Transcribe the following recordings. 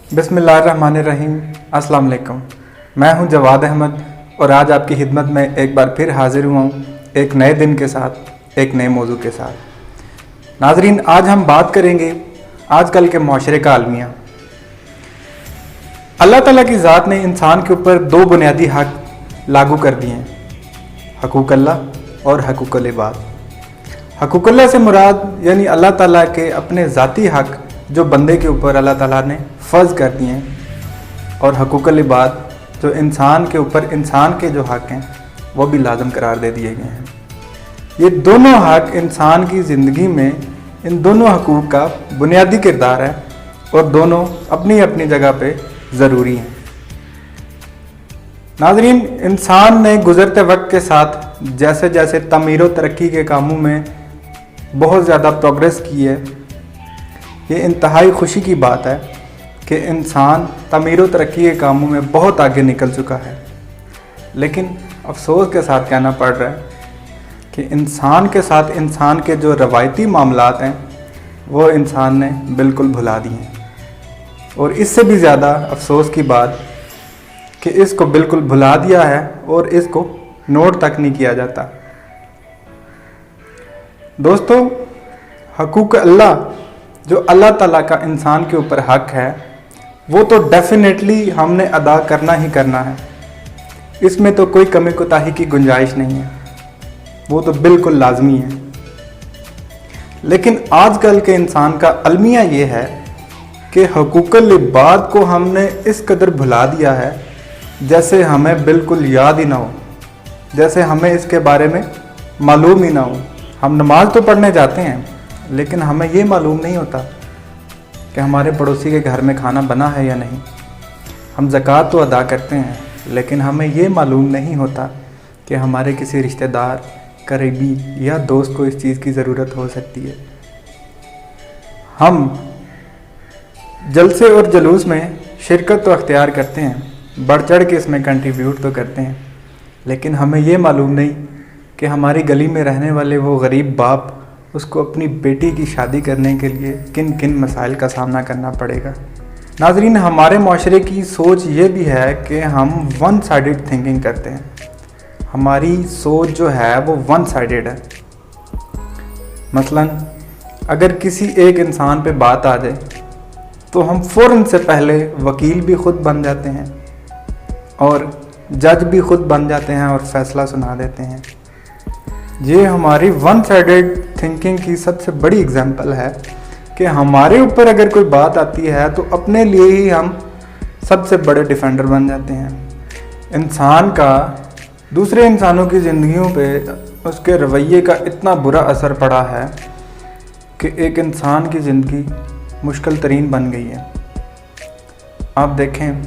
बिस्मिल्लाहिर्रहमानिर्रहीम। अस्सलाम वालेकुम। मैं हूं जवाद अहमद और आज आपकी खिदमत में एक बार फिर हाजिर हुआ हूं एक नए दिन के साथ, एक नए मौजू के साथ। नाजरीन, आज हम बात करेंगे आजकल के माशरे का अलमिया। अल्लाह ताला की ज़ात ने इंसान के ऊपर दो बुनियादी हक लागू कर दिए हैं, हकूक़ अल्लाह और हकूक़ुल इबाद। हकूक़ अल्लाह से मुराद यानी अल्लाह ताला के अपने ज़ाती हक जो बंदे के ऊपर अल्लाह ताला ने फ़र्ज़ कर दिए हैं, और हकूक़ुल इबाद जो इंसान के ऊपर इंसान के जो हक हैं वो भी लाजम करार दे दिए गए हैं। ये दोनों हक इंसान की ज़िंदगी में इन दोनों हकूक़ का बुनियादी किरदार है और दोनों अपनी अपनी जगह पे ज़रूरी हैं। नाज़रीन, इंसान ने गुज़रते वक्त के साथ जैसे जैसे तमीर व तरक्की के कामों में बहुत ज़्यादा प्रोग्रेस की है, ये इंतहाई खुशी की बात है कि इंसान तमीर व तरक्की के कामों में बहुत आगे निकल चुका है। लेकिन अफसोस के साथ कहना पड़ रहा है कि इंसान के साथ इंसान के जो रवायती मामलात हैं वो इंसान ने बिल्कुल भुला दिए हैं, और इससे भी ज़्यादा अफसोस की बात कि इसको बिल्कुल भुला दिया है और इसको नोट तक नहीं किया जाता। दोस्तों, हकूक़ अल्लाह जो अल्लाह ताला का इंसान के ऊपर हक है वो तो डेफिनेटली हमने अदा करना ही करना है, इसमें तो कोई कमी कोताही की गुंजाइश नहीं है, वो तो बिल्कुल लाजमी है। लेकिन आजकल के इंसान का अलमिया ये है कि हकूक़ुल इबाद को हमने इस कदर भुला दिया है जैसे हमें बिल्कुल याद ही ना हो, जैसे हमें इसके बारे में मालूम ही ना हो। हम नमाज तो पढ़ने जाते हैं लेकिन हमें ये मालूम नहीं होता कि हमारे पड़ोसी के घर में खाना बना है या नहीं। हम ज़कात तो अदा करते हैं लेकिन हमें ये मालूम नहीं होता कि हमारे किसी रिश्तेदार, करीबी या दोस्त को इस चीज़ की ज़रूरत हो सकती है। हम जलसे और जलूस में शिरकत तो अख्तियार करते हैं, बढ़ चढ़ के इसमें कंट्रीब्यूट तो करते हैं, लेकिन हमें ये मालूम नहीं कि हमारी गली में रहने वाले वो गरीब बाप उसको अपनी बेटी की शादी करने के लिए किन किन मसाइल का सामना करना पड़ेगा। नाजरीन, हमारे माशरे की सोच ये भी है कि हम वन साइडेड थिंकिंग करते हैं। हमारी सोच जो है वो वन साइडेड है। मसलन अगर किसी एक इंसान पे बात आ जाए तो हम फ़ौरन से पहले वकील भी ख़ुद बन जाते हैं और जज भी ख़ुद बन जाते हैं और फैसला सुना देते हैं। ये हमारी वन साइडेड थिंकिंग की सबसे बड़ी एग्जांपल है कि हमारे ऊपर अगर कोई बात आती है तो अपने लिए ही हम सबसे बड़े डिफेंडर बन जाते हैं। इंसान का दूसरे इंसानों की ज़िंदगियों पे उसके रवैये का इतना बुरा असर पड़ा है कि एक इंसान की ज़िंदगी मुश्किल तरीन बन गई है। आप देखें,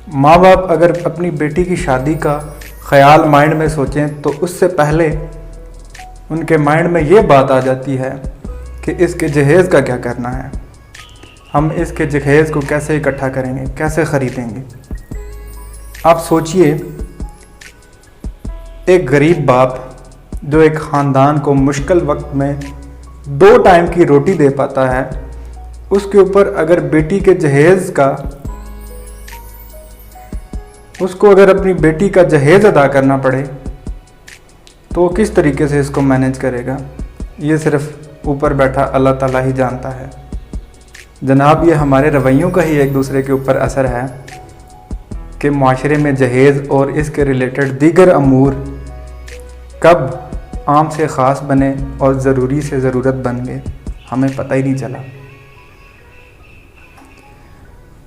माँ बाप अगर अपनी बेटी की शादी का ख़याल माइंड में सोचें तो उससे पहले उनके माइंड में ये बात आ जाती है कि इसके जहेज़ का क्या करना है, हम इसके जहेज़ को कैसे इकट्ठा करेंगे, कैसे ख़रीदेंगे। आप सोचिए, एक गरीब बाप जो एक ख़ानदान को मुश्किल वक्त में 2 टाइम की रोटी दे पाता है, उसके ऊपर अगर बेटी के जहेज़ का उसको अगर अपनी बेटी का जहेज़ अदा करना पड़े तो वो किस तरीके से इसको मैनेज करेगा, ये सिर्फ ऊपर बैठा अल्लाह ताला ही जानता है। जनाब, ये हमारे रवैयों का ही एक दूसरे के ऊपर असर है कि माशरे में जहेज़ और इसके रिलेटेड दीगर अमूर कब आम से ख़ास बने और ज़रूरी से ज़रूरत बन गए, हमें पता ही नहीं चला।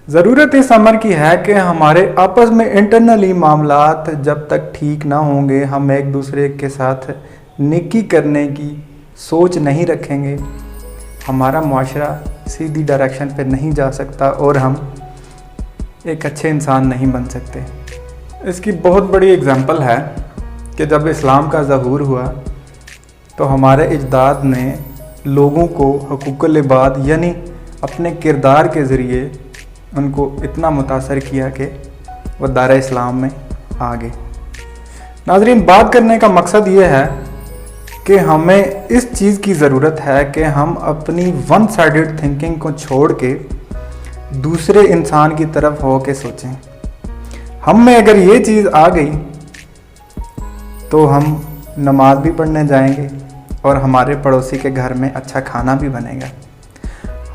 ज़रूरत इस अमर की है कि हमारे आपस में इंटरनली मामलात जब तक ठीक ना होंगे, हम एक दूसरे के साथ नेकी करने की सोच नहीं रखेंगे, हमारा मुआशरा सीधी डायरेक्शन पे नहीं जा सकता और हम एक अच्छे इंसान नहीं बन सकते। इसकी बहुत बड़ी एग्जांपल है कि जब इस्लाम का ज़हूर हुआ तो हमारे अजदाद ने लोगों को हकूक़ुल इबाद यानी अपने किरदार के ज़रिए उनको इतना मुतासर किया कि वो दार इस्लाम में आ गए। नाज़रीन, बात करने का मकसद ये है कि हमें इस चीज़ की ज़रूरत है कि हम अपनी वन साइडेड थिंकिंग को छोड़ के दूसरे इंसान की तरफ हो के सोचें। हम में अगर ये चीज़ आ गई तो हम नमाज भी पढ़ने जाएंगे और हमारे पड़ोसी के घर में अच्छा खाना भी बनेगा।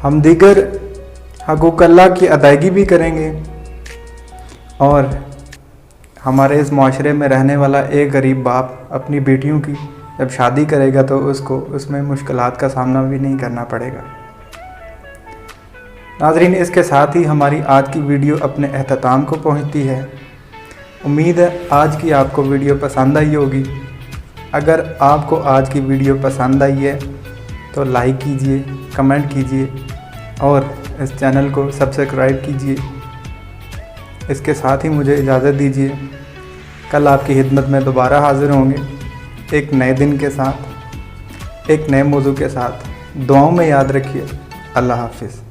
हम दीगर हकूक़ अल्लाह की अदायगी भी करेंगे और हमारे इस माशरे में रहने वाला एक गरीब बाप अपनी बेटियों की जब शादी करेगा तो उसको उसमें मुश्किलात का सामना भी नहीं करना पड़ेगा। नाज़रीन, इसके साथ ही हमारी आज की वीडियो अपने अख्ताम को पहुंचती है। उम्मीद है आज की आपको वीडियो पसंद आई होगी। अगर आपको आज की वीडियो पसंद आई है तो लाइक कीजिए, कमेंट कीजिए और इस चैनल को सब्सक्राइब कीजिए। इसके साथ ही मुझे इजाज़त दीजिए। कल आपकी खिदमत में दोबारा हाज़िर होंगे एक नए दिन के साथ, एक नए मौजू के साथ। दुआओं में याद रखिए। अल्लाह हाफ़िज़।